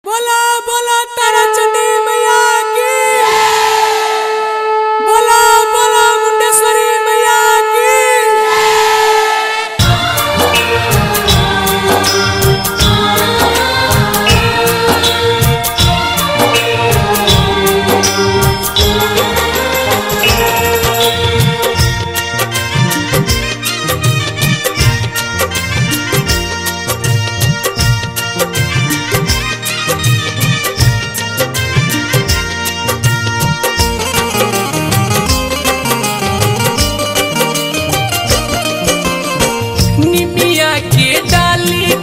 बोला बोला तारा चंडी मैया की। बोला बोला मुंडेश्वरी मैया की।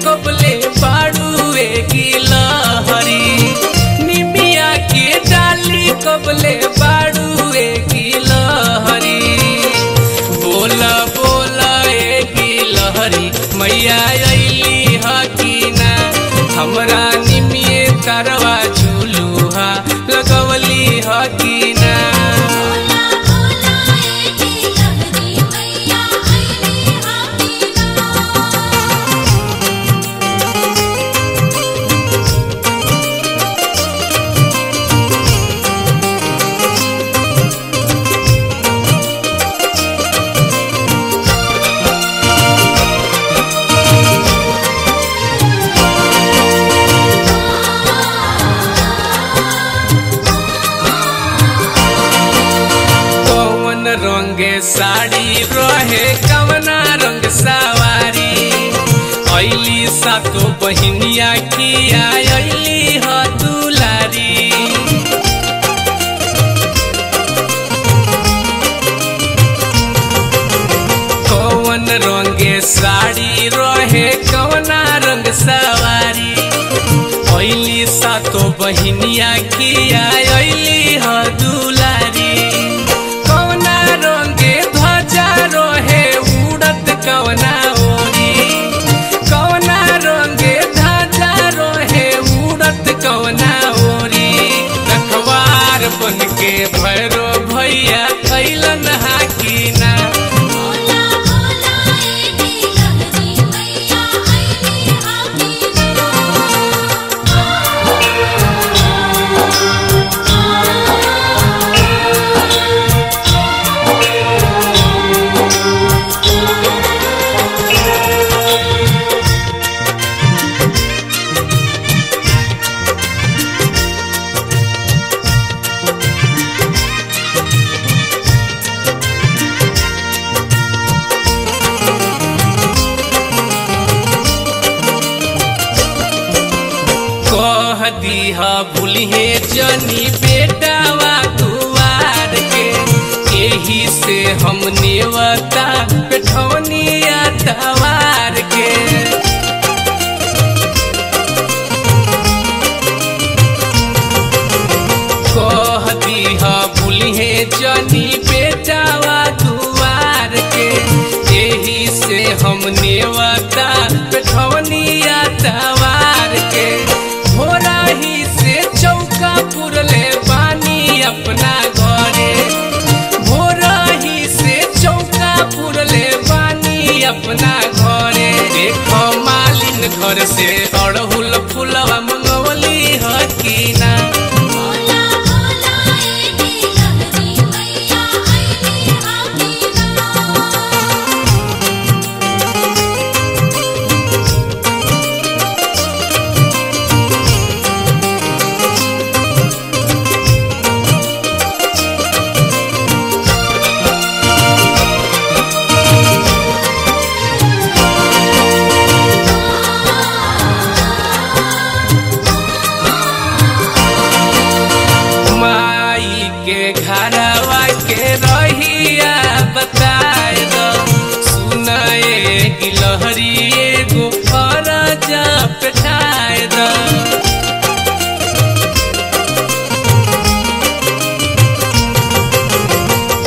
कबले बाड़ुए की लहरी निमिया के डाली कबले बाड़ुए की लहरी। बोला बोला की लहरी मैया अइली हकीना हमरा निमिये तरवा झूलुहा लगवली हकीना। रंगे साड़ी रहे कवना रंग सवारी अइली सातो बहिनिया किया अइली ह दुलारी। कवन रंगे साड़ी रहे कवना रंग सवारी अइली सातो बहिनिया किया अइली ह दुलारी। कवना ओरी कवना रंगे ध्वजा रोहे उड़त कवना ओरी रखवार बन के भैरो भैया कैलन हाकीना। दीहा भूलिहे जनी बेटावा दुआर के यही से हम नेवता पेठौनिया तवार के। कह दीहा भूलिहे जनी बेटावा दुआर के यही से हम नेवता पेठौनिया तवार के। भोराही से चौका पुरले पानी अपना घरे भोराही से चौका पुरले पानी अपना घरे। देखो मालिन घर से अड़हुल फुलवा मंगवली हकीना। घरवा के रहिया बताए दो सुनाए गिलहरी एगो अरजा पेठाए दो।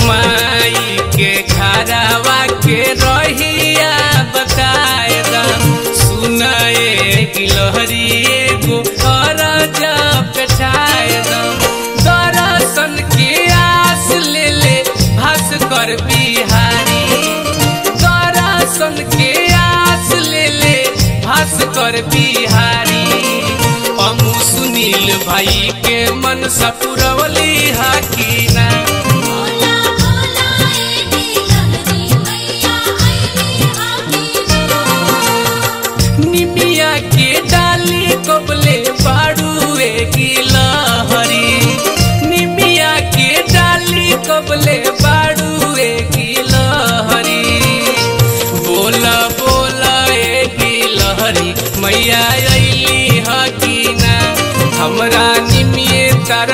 माई के घरवा के रहिया बताए दो सुनाए गिलहरी एगो अरजा पेठाए दो। दर्शन के आस ले ले भास्कर बिहारी दर्शन के आस ले ले भास्कर बिहारी। अमु नील भाई के मन सपुरवली हाकीना। निमिया के डाली कबले बाड़ुए की लहरी, निमिया के डाली कबले बाड़ुए की लहरी। बोला बोला की लहरी मैया अइली हकीना, हमरा निमिये तार